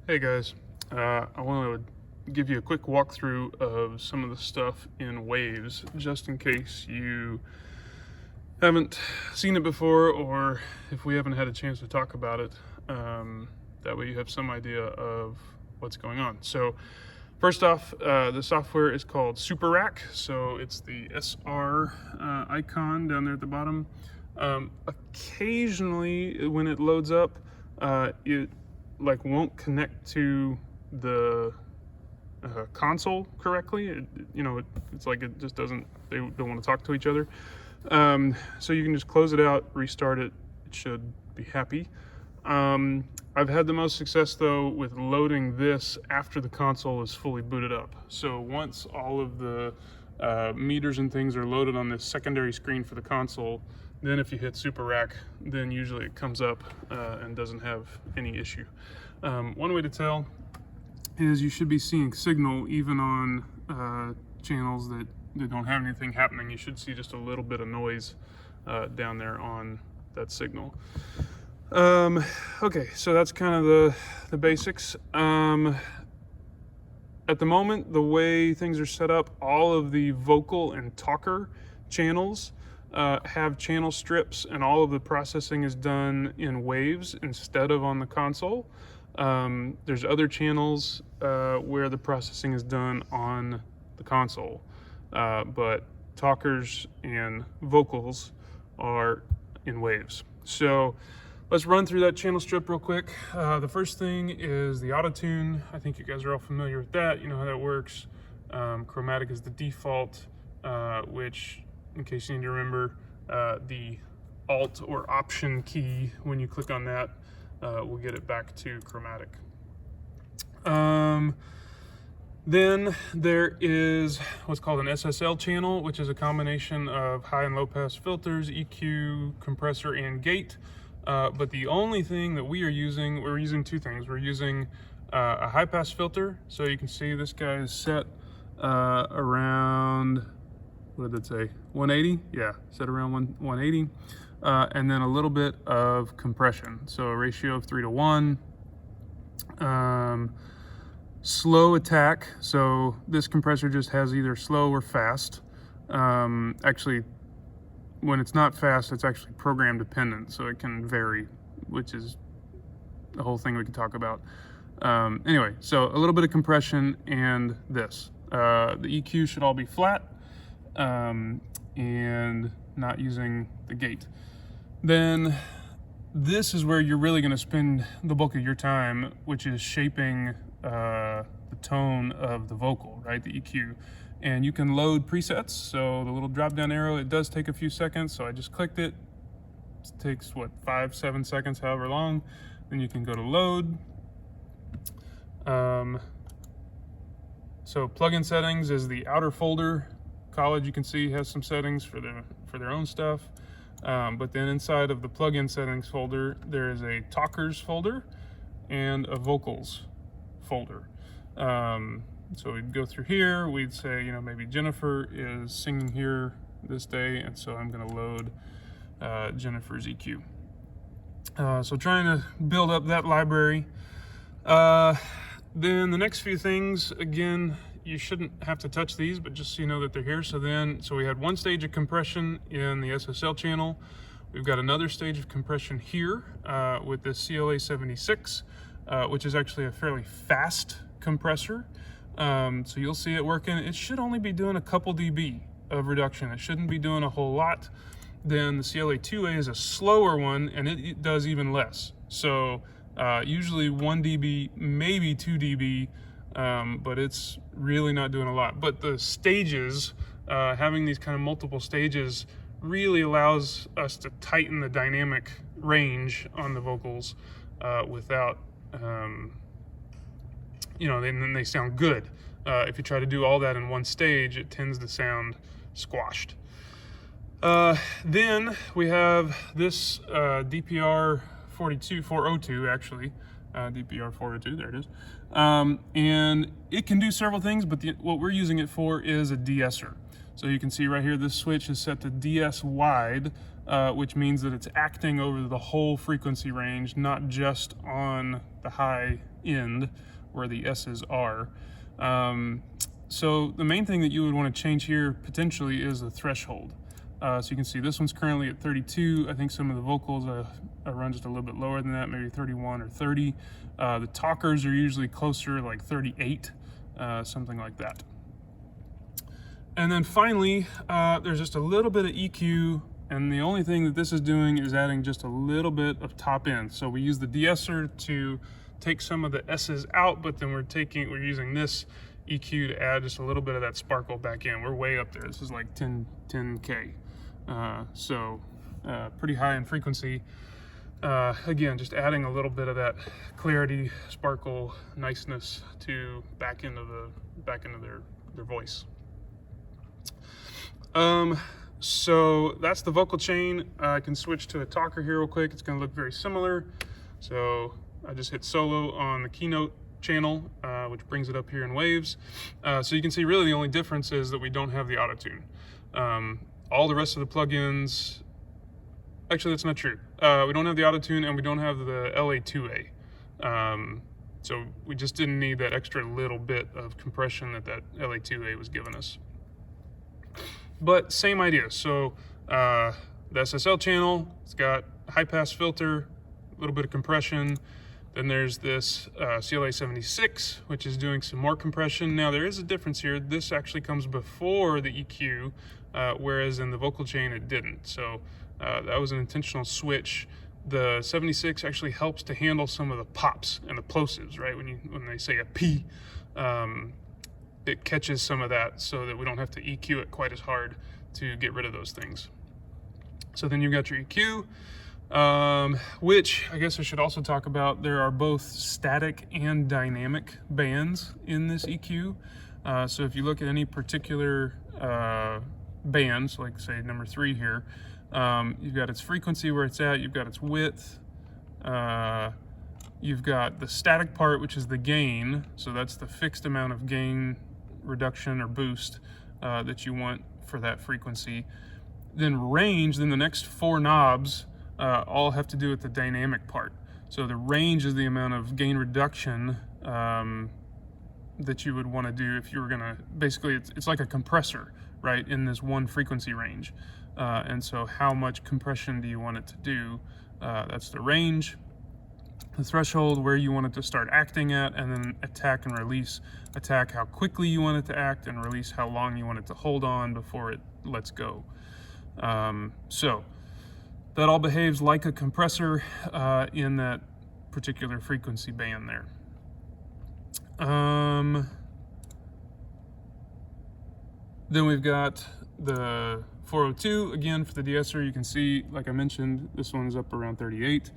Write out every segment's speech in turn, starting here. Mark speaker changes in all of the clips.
Speaker 1: Hey guys, I want to give you a quick walkthrough of some of the stuff in Waves, just in case you haven't seen it before, or if we haven't had a chance to talk about it. That way you have some idea of what's going on. So first off, the software is called Super Rack. So it's the SR icon down there at the bottom. Occasionally when it loads up, it won't connect to the console correctly. It's like it just doesn't, they don't want to talk to each other. So you can just close it out, restart it. It should be happy. I've had the most success though with loading this after the console is fully booted up. So once all of the meters and things are loaded on this secondary screen for the console, then if you hit Super Rack, then usually it comes up and doesn't have any issue. One way to tell is you should be seeing signal even on channels that don't have anything happening. You should see just a little bit of noise down there on that signal. Okay, so that's kind of the basics. At the moment, the way things are set up, all of the vocal and talker channels have channel strips, and all of the processing is done in Waves instead of on the console. There's other channels where the processing is done on the console, but talkers and vocals are in Waves. So let's run through that channel strip real quick. The first thing is the auto-tune. I think you guys are all familiar with that. You know how that works. Chromatic is the default, which, in case you need to remember, the Alt or Option key, when you click on that, will get it back to chromatic. Then there is what's called an SSL channel, which is a combination of high and low pass filters, EQ, compressor, and gate. But the only thing that we're using two things. We're using a high pass filter. So you can see this guy is set around, what did it say, 180? Yeah, set around 180. And then a little bit of compression. So a ratio of 3 to 1. Slow attack. So this compressor just has either slow or fast. Actually, when it's not fast, it's actually program dependent, so it can vary, which is the whole thing we can talk about. Anyway, so a little bit of compression and this. The EQ should all be flat and not using the gate. Then this is where you're really going to spend the bulk of your time, which is shaping the tone of the vocal, right? The EQ. And you can load presets. So the little drop down arrow, it does take a few seconds. So I just clicked it. It takes what, 5-7 seconds, however long. Then you can go to load. So plugin settings is the outer folder. College, you can see, has some settings for their own stuff. But then inside of the plugin settings folder, there is a talkers folder and a vocals folder. So we'd go through here, we'd say, maybe Jennifer is singing here this day, and so I'm going to load Jennifer's EQ. So trying to build up that library. Then the next few things, again, you shouldn't have to touch these, but just so you know that they're here. So we had one stage of compression in the SSL channel. We've got another stage of compression here with this CLA 76, which is actually a fairly fast compressor. So you'll see it working. It should only be doing a couple dB of reduction. It shouldn't be doing a whole lot. Then the CLA 2A is a slower one, and it does even less. So usually 1 dB, maybe 2 dB, but it's really not doing a lot. But the stages, having these kind of multiple stages, really allows us to tighten the dynamic range on the vocals without then they sound good. If you try to do all that in one stage, it tends to sound squashed. Then we have this DPR 402 actually, DPR 402, there it is. And it can do several things, but what we're using it for is a de-esser. So you can see right here, this switch is set to DS wide. which means that it's acting over the whole frequency range, not just on the high end where the S's are. So the main thing that you would want to change here potentially is the threshold. So you can see this one's currently at 32. I think some of the vocals I run just a little bit lower than that, maybe 31 or 30. The talkers are usually closer, like 38, something like that. And then finally, there's just a little bit of EQ, and the only thing that this is doing is adding just a little bit of top end. So we use the de-esser to take some of the S's out, but then we're using this EQ to add just a little bit of that sparkle back in. We're way up there. This is like 10K. So pretty high in frequency. Again, just adding a little bit of that clarity, sparkle, niceness to back into their voice. So that's the vocal chain. I can switch to a talker here real quick. It's going to look very similar. So I just hit solo on the keynote channel, which brings it up here in Waves. So you can see really the only difference is that we don't have the auto-tune. All the rest of the plugins, actually that's not true. We don't have the auto-tune and we don't have the LA2A. So we just didn't need that extra little bit of compression that LA2A was giving us. But same idea. So the SSL channel, it's got a high pass filter, a little bit of compression. Then there's this CLA 76, which is doing some more compression. Now there is a difference here. This actually comes before the EQ, whereas in the vocal chain it didn't. So that was an intentional switch. The 76 actually helps to handle some of the pops and the plosives, right? When they say a P, it catches some of that so that we don't have to EQ it quite as hard to get rid of those things. So then you've got your EQ, which I guess I should also talk about. There are both static and dynamic bands in this EQ. So if you look at any particular bands, like say number 3 here, you've got its frequency where it's at, you've got its width, you've got the static part, which is the gain. So that's the fixed amount of gain reduction or boost that you want for that frequency. Then range, then the next 4 knobs all have to do with the dynamic part. So the range is the amount of gain reduction that you would want to do if you were going to, basically it's like a compressor, right, in this one frequency range. And so how much compression do you want it to do? That's the range. The threshold, where you want it to start acting at, and then attack and release. Attack, how quickly you want it to act, and release, how long you want it to hold on before it lets go. So that all behaves like a compressor in that particular frequency band there. Then we've got the 402, again for the de-esser. You can see, like I mentioned, this one's up around 38.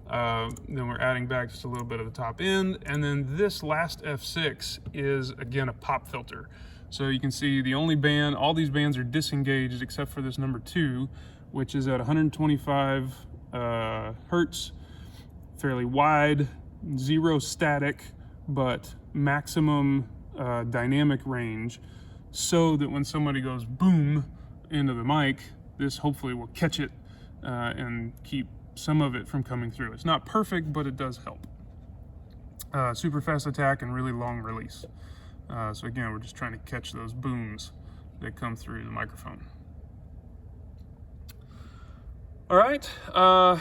Speaker 1: Then we're adding back just a little bit of the top end. And then this last F6 is, again, a pop filter. So you can see the only band, all these bands are disengaged except for this number 2, which is at 125 hertz, fairly wide, 0 static, but maximum dynamic range, so that when somebody goes boom into the mic, this hopefully will catch it and keep some of it from coming through. It's not perfect, but it does help. Super fast attack and really long release. So again, we're just trying to catch those booms that come through the microphone. All right,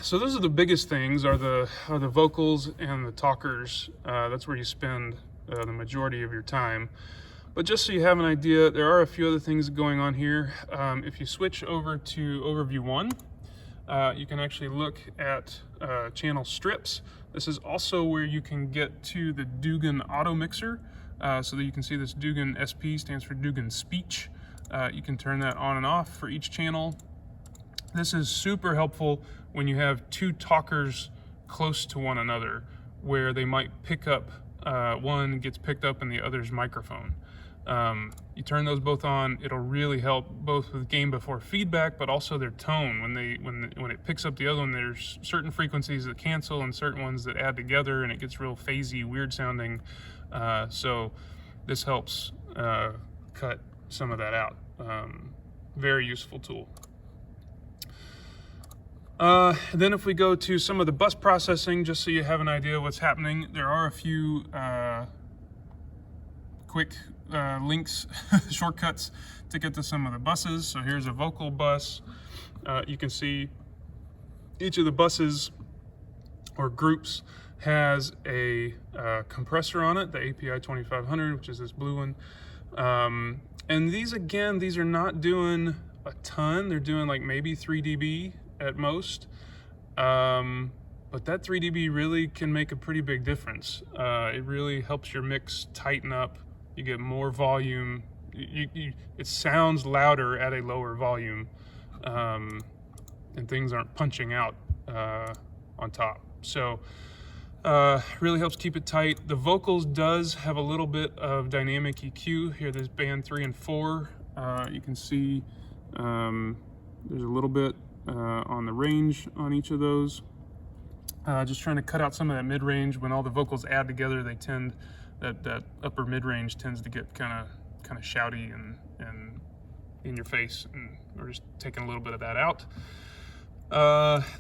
Speaker 1: so those are the biggest things, are the vocals and the talkers. That's where you spend the majority of your time. But just so you have an idea, there are a few other things going on here. If you switch over to Overview 1, you can actually look at channel strips. This is also where you can get to the Dugan Auto Mixer, so that you can see this Dugan SP stands for Dugan Speech. You can turn that on and off for each channel. This is super helpful when you have 2 talkers close to one another, where they might pick up, one gets picked up in the other's microphone. You turn those both on, it'll really help both with gain before feedback, but also their tone. When it picks up the other one, there's certain frequencies that cancel and certain ones that add together, and it gets real phasey, weird sounding. So this helps cut some of that out. Very useful tool. Then if we go to some of the bus processing, just so you have an idea of what's happening, there are a few quick links, shortcuts to get to some of the buses. So here's a vocal bus. You can see each of the buses or groups has a compressor on it, the API 2500, which is this blue one. And these, again, these are not doing a ton. They're doing like maybe 3 dB at most. But that 3 dB really can make a pretty big difference. It really helps your mix tighten up. You get more volume. It sounds louder at a lower volume. And things aren't punching out on top. So really helps keep it tight. The vocals does have a little bit of dynamic EQ. Here there's band 3 and 4. You can see there's a little bit on the range on each of those. Just trying to cut out some of that mid-range. When all the vocals add together, they tend, that upper mid-range tends to get kind of shouty and in your face, and we're just taking a little bit of that out.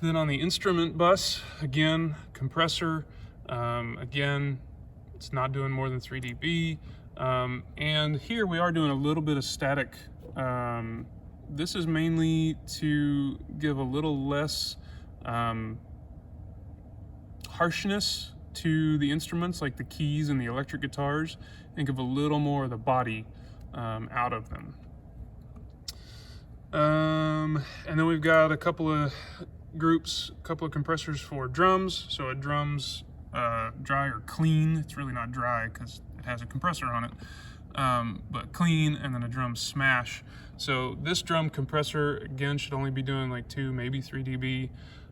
Speaker 1: Then on the instrument bus, again, compressor, again, it's not doing more than 3 dB. And here we are doing a little bit of static. This is mainly to give a little less harshness to the instruments, like the keys and the electric guitars, and give a little more of the body out of them. And then we've got a couple of groups, a couple of compressors for drums. So a drum's dry or clean. It's really not dry because it has a compressor on it, but clean, and then a drum smash. So this drum compressor, again, should only be doing like 2, maybe 3 dB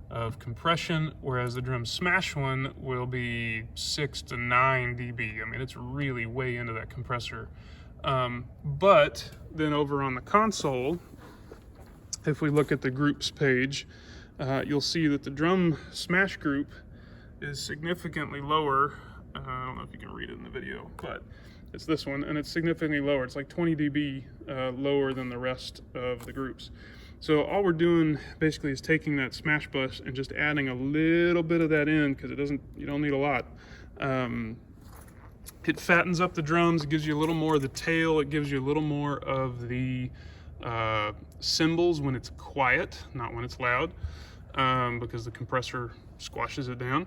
Speaker 1: of compression, whereas the drum smash one will be 6 to 9 dB. I mean, it's really way into that compressor. But then over on the console, if we look at the groups page, you'll see that the drum smash group is significantly lower. I don't know if you can read it in the video, but it's this one, and it's significantly lower. It's like 20 dB lower than the rest of the groups. So all we're doing basically is taking that smash bus and just adding a little bit of that in, because you don't need a lot. It fattens up the drums. It gives you a little more of the tail. It gives you a little more of the cymbals when it's quiet, not when it's loud, because the compressor squashes it down.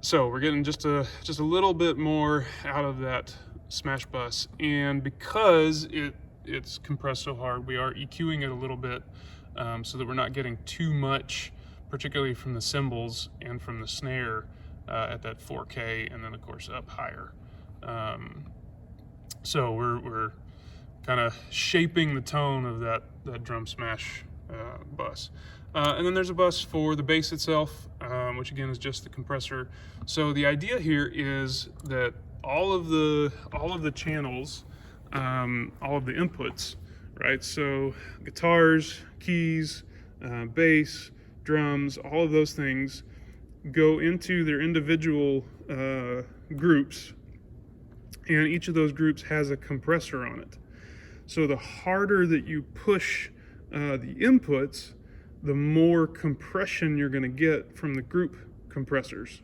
Speaker 1: So we're getting just a little bit more out of that smash bus, and because it's compressed so hard, we are EQing it a little bit, so that we're not getting too much, particularly from the cymbals and from the snare at that 4K, and then of course up higher. So we're kind of shaping the tone of that drum smash bus. And then there's a bus for the bass itself, which again is just the compressor. So the idea here is that all of the channels, all of the inputs, right? So guitars, keys, bass, drums, all of those things go into their individual groups, and each of those groups has a compressor on it. So the harder that you push the inputs, the more compression you're going to get from the group compressors.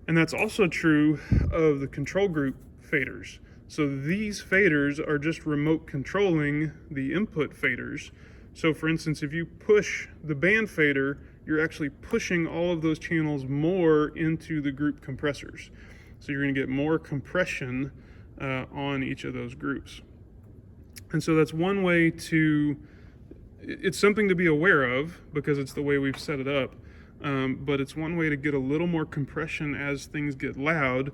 Speaker 1: And that's also true of the control group faders. So these faders are just remote controlling the input faders. So for instance, if you push the band fader, you're actually pushing all of those channels more into the group compressors. So you're going to get more compression on each of those groups. And so that's one way it's something to be aware of because it's the way we've set it up. But it's one way to get a little more compression as things get loud,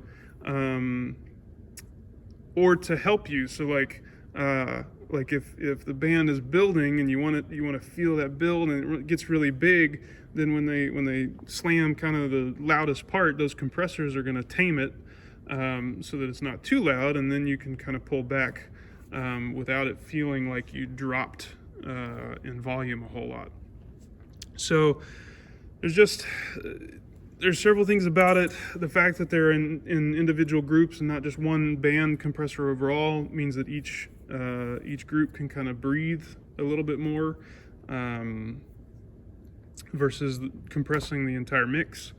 Speaker 1: or to help you. So like if the band is building and you want to feel that build and it gets really big, then when they slam kind of the loudest part, those compressors are going to tame it so that it's not too loud, and then you can kind of pull back without it feeling like you dropped in volume a whole lot. So there's several things about it. The fact that they're in individual groups and not just one band compressor overall means that each group can kind of breathe a little bit more. versus compressing the entire mix.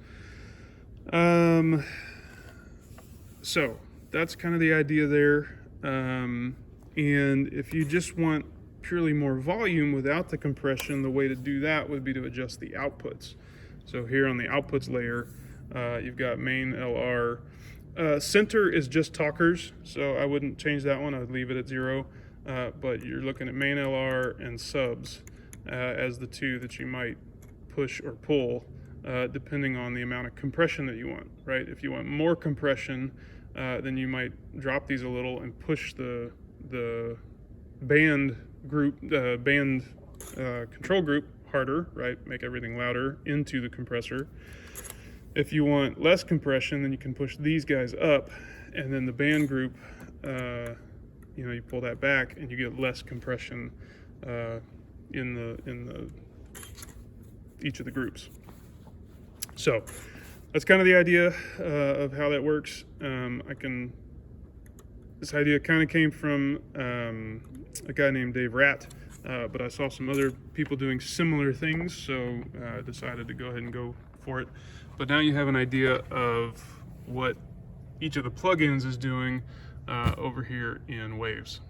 Speaker 1: So that's kind of the idea there. And if you just want purely more volume without the compression, the way to do that would be to adjust the outputs. So here on the outputs layer, you've got main LR. Center is just talkers, so I wouldn't change that one. I would leave it at 0. But you're looking at main LR and subs as the two that you might push or pull depending on the amount of compression that you want, right? If you want more compression, then you might drop these a little and push the band group, control group harder, right? Make everything louder into the compressor. If you want less compression, then you can push these guys up, and then the band group, you pull that back, and you get less compression in each of the groups. So that's kind of the idea of how that works. This idea kind of came from a guy named Dave Ratt, but I saw some other people doing similar things, so I decided to go ahead and go for it. But now you have an idea of what each of the plugins is doing over here in Waves.